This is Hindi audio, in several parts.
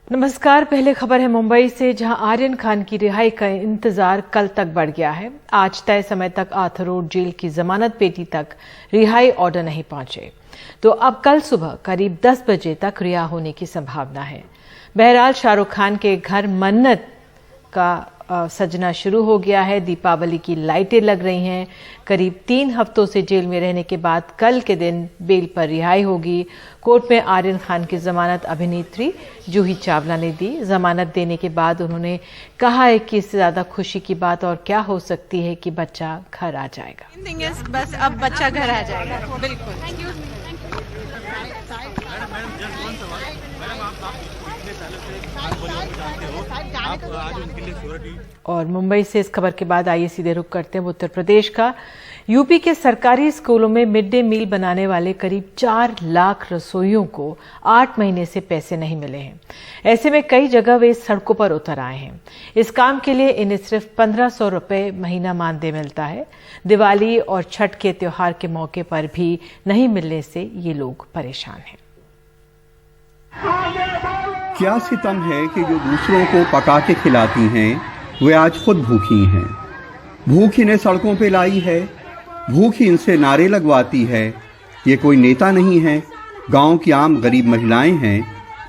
नमस्कार। पहले खबर है मुंबई से, जहां आर्यन खान की रिहाई का इंतजार कल तक बढ़ गया है। आज तय समय तक आर्थर रोड जेल की जमानत पेटी तक रिहाई ऑर्डर नहीं पहुंचे, तो अब कल सुबह करीब 10 बजे तक रिहा होने की संभावना है। बहरहाल शाहरुख खान के घर मन्नत का सजना शुरू हो गया है। दीपावली की लाइटें लग रही हैं। करीब 3 हफ्तों से जेल में रहने के बाद कल के दिन बेल पर रिहाई होगी। कोर्ट में आर्यन खान की जमानत अभिनेत्री जूही चावला ने दी। जमानत देने के बाद उन्होंने कहा है कि इससे ज्यादा खुशी की बात और क्या हो सकती है कि बच्चा घर आ जाएगा। बस अब बच्चा घर आ जाएगा। बिल्कुल। और मुंबई से इस खबर के बाद आइए सीधे रुख करते हैं उत्तर प्रदेश का। यूपी के सरकारी स्कूलों में मिड डे मील बनाने वाले करीब 4 लाख रसोइयों को 8 महीने से पैसे नहीं मिले हैं। ऐसे में कई जगह वे सड़कों पर उतर आए हैं। इस काम के लिए इन्हें सिर्फ 1500 रुपए महीना मानदेय मिलता है। दिवाली और छठ के त्योहार के मौके पर भी नहीं मिलने से ये लोग परेशान हैं। क्या सितम है कि जो दूसरों को पका के खिलाती हैं वे आज खुद भूखी हैं। भूख इन्हें सड़कों पे लाई है, भूख ही इनसे नारे लगवाती है। ये कोई नेता नहीं है, गांव की आम गरीब महिलाएं हैं।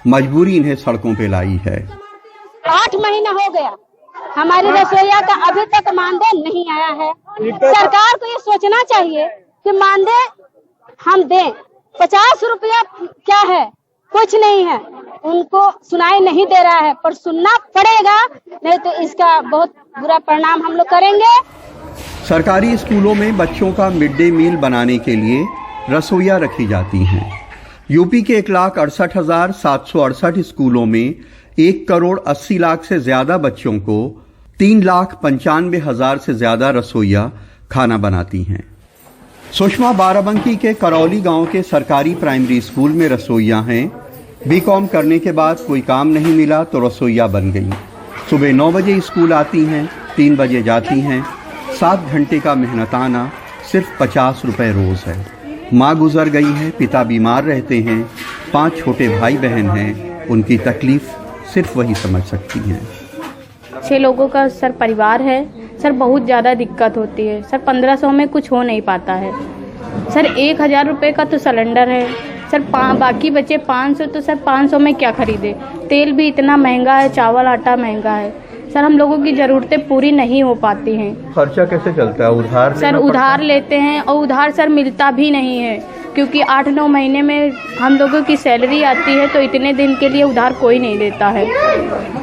मजबूरी इन्हें सड़कों पे लाई है। 8 महीना हो गया, हमारी रसोइया का अभी तक मानदेय नहीं आया है। सरकार को ये सोचना चाहिए कि मानदेय हम दें। 50 रुपया क्या है, कुछ नहीं है। उनको सुनाई नहीं दे रहा है, पर सुनना पड़ेगा, नहीं तो इसका बहुत बुरा परिणाम हम लोग करेंगे। सरकारी स्कूलों में बच्चों का मिड डे मील बनाने के लिए रसोइयां रखी जाती हैं। यूपी के 1,68,768 स्कूलों में 1 करोड़ 80 लाख से ज्यादा बच्चों को 3,95,000 से ज्यादा रसोइयां खाना बनाती हैं। सुषमा बाराबंकी के करौली गांव के सरकारी प्राइमरी स्कूल में रसोइयां हैं। बीकॉम करने के बाद कोई काम नहीं मिला तो रसोइया बन गई। सुबह 9 बजे स्कूल आती हैं, 3 बजे जाती हैं। 7 घंटे का मेहनताना सिर्फ 50 रुपए रोज है। माँ गुजर गई है, पिता बीमार रहते हैं, 5 छोटे भाई बहन हैं। उनकी तकलीफ सिर्फ वही समझ सकती हैं। 6 लोगों का सर परिवार है सर, बहुत ज़्यादा दिक्कत होती है सर। 1500 में कुछ हो नहीं पाता है सर। 1000 रुपये का तो सिलेंडर है सर, बाकी बचे 500, तो सर 500 में क्या खरीदे। तेल भी इतना महंगा है, चावल आटा महंगा है सर। हम लोगों की ज़रूरतें पूरी नहीं हो पाती हैं। खर्चा कैसे चलता है? उधार सर उधार लेते हैं, और उधार सर मिलता भी नहीं है, क्योंकि 8-9 महीने में हम लोगों की सैलरी आती है, तो इतने दिन के लिए उधार कोई नहीं देता है।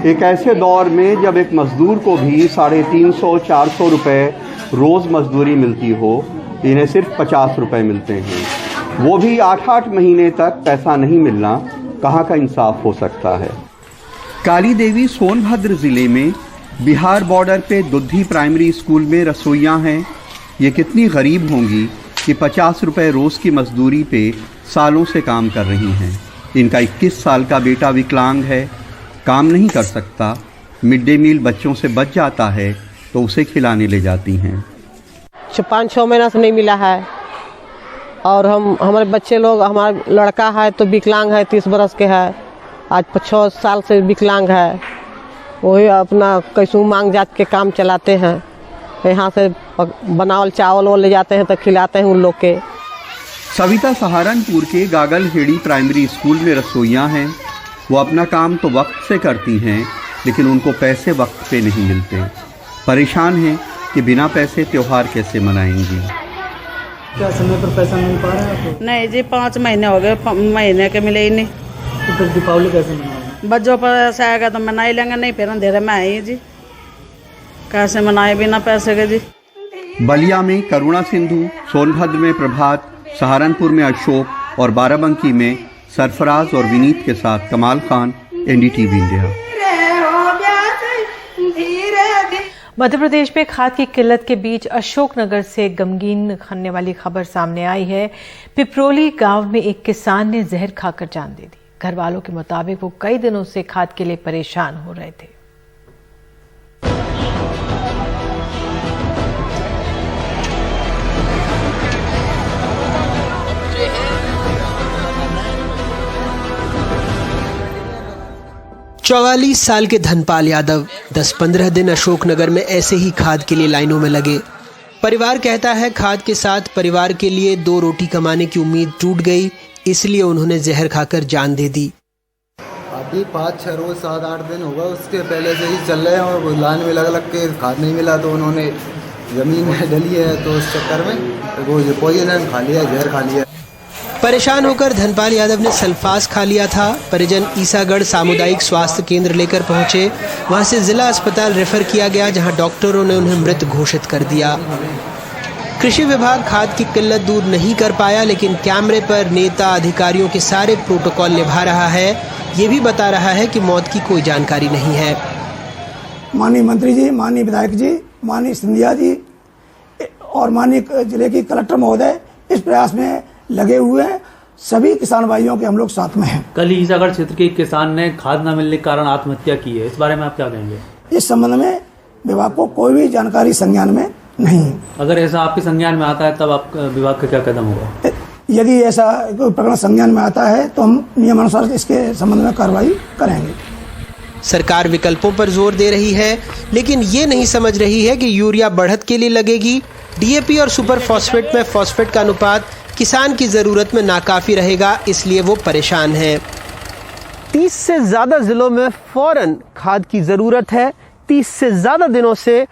एक ऐसे दौर में जब एक मजदूर को भी 350-400 रुपए रोज मजदूरी मिलती हो, इन्हें सिर्फ 50 रुपए मिलते हैं। वो भी 8-8 महीने तक पैसा नहीं मिलना, कहाँ का इंसाफ हो सकता है। काली देवी सोनभद्र जिले में बिहार बॉर्डर पे दुद्धी प्राइमरी स्कूल में रसोइयां हैं। ये कितनी गरीब होंगी कि 50 रुपए रोज की मजदूरी पे सालों से काम कर रही हैं। इनका 21 साल का बेटा विकलांग है, काम नहीं कर सकता। मिड डे मील बच्चों से बच जाता है तो उसे खिलाने ले जाती हैं। 5-6 महीना से नहीं मिला है, और हमारे बच्चे लोग, हमारा लड़का है तो विकलांग है, 30 बरस के है, आज 6 साल से विकलांग है। वही अपना कैसू मांग जात के काम चलाते हैं। यहाँ से बनावल चावल ले जाते हैं तो खिलाते हैं उन लोग के। सविता सहारनपुर के गागल हेड़ी प्राइमरी स्कूल में रसोइयां हैं। वो अपना काम तो वक्त से करती हैं, लेकिन उनको पैसे वक्त पे नहीं मिलते। परेशान हैं कि बिना पैसे त्योहार कैसे मनाएंगी। क्या समय पर पैसा मिल पा रहा है आपको? नहीं जी, 5 महीने हो गए, महीने के मिले ही नहीं। तो फिर दीपावली कैसे मनाओगे? बच्चों पर ऐसा आएगा तो मना ही लेंगे, नहीं फिर अंधेरे में आएंगे जी। कैसे मनाए बिना पैसे के जी। बलिया में करुणा सिंधु, सोनभद्र में प्रभात, सहारनपुर में अशोक और बाराबंकी में सरफराज और विनीत के साथ कमाल खान, एनडीटीवी इंडिया। मध्य प्रदेश में खाद की किल्लत के बीच अशोकनगर से गमगीन करने वाली खबर सामने आई है। पिपरोली गांव में एक किसान ने जहर खाकर जान दे दी। घर वालों के मुताबिक वो कई दिनों से खाद के लिए परेशान हो रहे थे। 44 साल के धनपाल यादव 10-15 दिन अशोकनगर में ऐसे ही खाद के लिए लाइनों में लगे। परिवार कहता है खाद के साथ परिवार के लिए 2 रोटी कमाने की उम्मीद टूट गई, इसलिए उन्होंने जहर खाकर जान दे दी। अभी 5-6 रोज 7-8 दिन होगा, उसके पहले से ही चल रहे हैं और लाइन में लग के खाद नहीं मिला तो उन्होंने जमीन में डली है, तो उस चक्कर में वो पॉइजन खा लिया, जहर खा लिया। परेशान होकर धनपाल यादव ने सल्फास खा लिया था। परिजन ईसागढ़ सामुदायिक स्वास्थ्य केंद्र लेकर पहुंचे। वहां से जिला अस्पताल रेफर किया गया, जहां डॉक्टरों ने उन्हें मृत घोषित कर दिया। कृषि विभाग खाद की किल्लत दूर नहीं कर पाया, लेकिन कैमरे पर नेता अधिकारियों के सारे प्रोटोकॉल निभा रहा है। ये भी बता रहा है कि मौत की कोई जानकारी नहीं है। माननीय मंत्री जी, माननीय विधायक जी, माननीय सिंधिया जी और माननीय जिले की कलेक्टर महोदय इस प्रयास में लगे हुए हैं। सभी किसान भाइयों के हम लोग साथ में हैं। कल ही ईसागढ़ क्षेत्र के किसान ने खाद न मिलने के कारण आत्महत्या की है, इस बारे में आप क्या कहेंगे? इस संबंध में विभाग को कोई भी जानकारी संज्ञान में नहीं। अगर ऐसा आपके संज्ञान में आता है तब आप विभाग का क्या कदम होगा? यदि ऐसा कोई प्रकरण संज्ञान में आता है तो हम नियमानुसार इसके संबंध में कार्रवाई करेंगे। सरकार विकल्पों पर जोर दे रही है, लेकिन ये नहीं समझ रही है कि यूरिया बढ़त के लिए लगेगी। डीएपी और सुपर फॉस्फेट में फॉस्फेट का अनुपात किसान की जरूरत में नाकाफी रहेगा, इसलिए वो परेशान है। 30 से ज्यादा जिलों में फौरन खाद की जरूरत है। 30 से ज्यादा दिनों से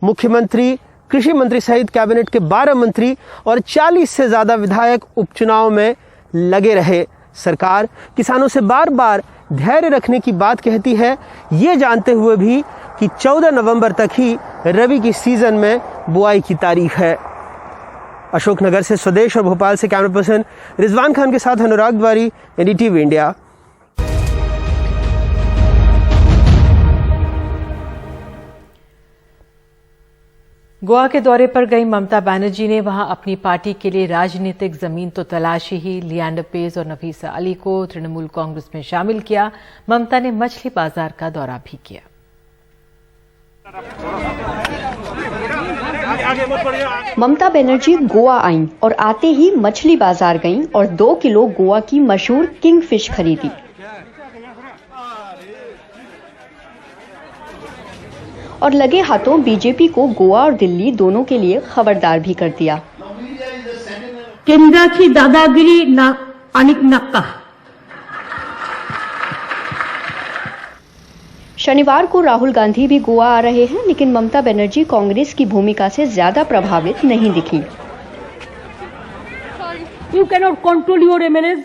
मुख्यमंत्री, कृषि मंत्री सहित कैबिनेट के 12 मंत्री और 40 से ज्यादा विधायक उपचुनाव में लगे रहे। सरकार किसानों से बार बार धैर्य रखने की बात कहती है, ये जानते हुए भी कि 14 नवंबर तक ही रबी की सीजन में बुआई की तारीख है। अशोकनगर से स्वदेश और भोपाल से कैमरा पर्सन रिजवान खान के साथ अनुराग द्वारी, एनडीटीवी इंडिया। गोवा के दौरे पर गई ममता बनर्जी ने वहां अपनी पार्टी के लिए राजनीतिक जमीन तो तलाशी ही। लियांडर पेस और नफीसा अली को तृणमूल कांग्रेस में शामिल किया। ममता ने मछली बाजार का दौरा भी किया। ममता बनर्जी गोवा आईं और आते ही मछली बाजार गईं और 2 किलो गोवा की मशहूर किंगफिश खरीदी। और लगे हाथों बीजेपी को गोवा और दिल्ली दोनों के लिए खबरदार भी कर दिया। केंद्राची दादागिरी ना अनिक नक्का। शनिवार को राहुल गांधी भी गोवा आ रहे हैं, लेकिन ममता बनर्जी कांग्रेस की भूमिका से ज्यादा प्रभावित नहीं दिखी। You cannot control your MLAs.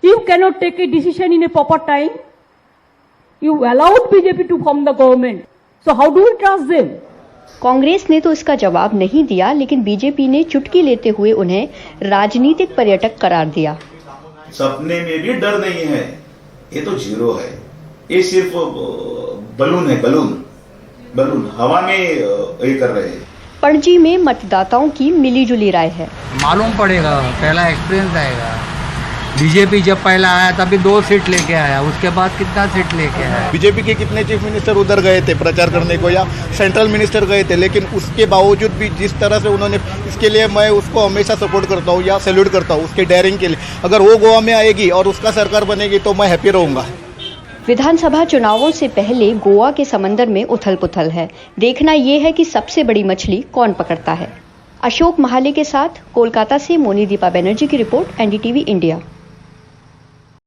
You cannot take a decision in a proper time. You allowed BJP to form the government. So how do we trust them? Congress ने तो इसका जवाब नहीं दिया, लेकिन बीजेपी ने चुटकी लेते हुए उन्हें राजनीतिक पर्यटक करार दिया। सपने में भी डर नहीं है, ये तो जीरो है। ये सिर्फ बलून है, बलून हवा में ये कर रहे हैं। पणजी में मतदाताओं की मिलीजुली राय है। मालूम पड़ेगा, पहला एक्सपीरियंस आएगा। बीजेपी जब पहला आया तभी 2 सीट लेके आया, उसके बाद कितना सीट लेके आया। बीजेपी के कितने चीफ मिनिस्टर उधर गए थे प्रचार करने को, या सेंट्रल मिनिस्टर गए थे, लेकिन उसके बावजूद भी जिस तरह से उन्होंने, इसके लिए मैं उसको हमेशा सपोर्ट करता हूँ या सैल्यूट करता हूँ उसके डेयरिंग के लिए। अगर वो गोवा में आएगी और उसका सरकार बनेगी तो मैं हैप्पी रहूँगा। विधानसभा चुनावों से पहले गोवा के समंदर में उथल पुथल है। देखना यह है कि सबसे बड़ी मछली कौन पकड़ता है। अशोक महाले के साथ कोलकाता से मोनी दीपा बनर्जी की रिपोर्ट, एनडीटीवी इंडिया।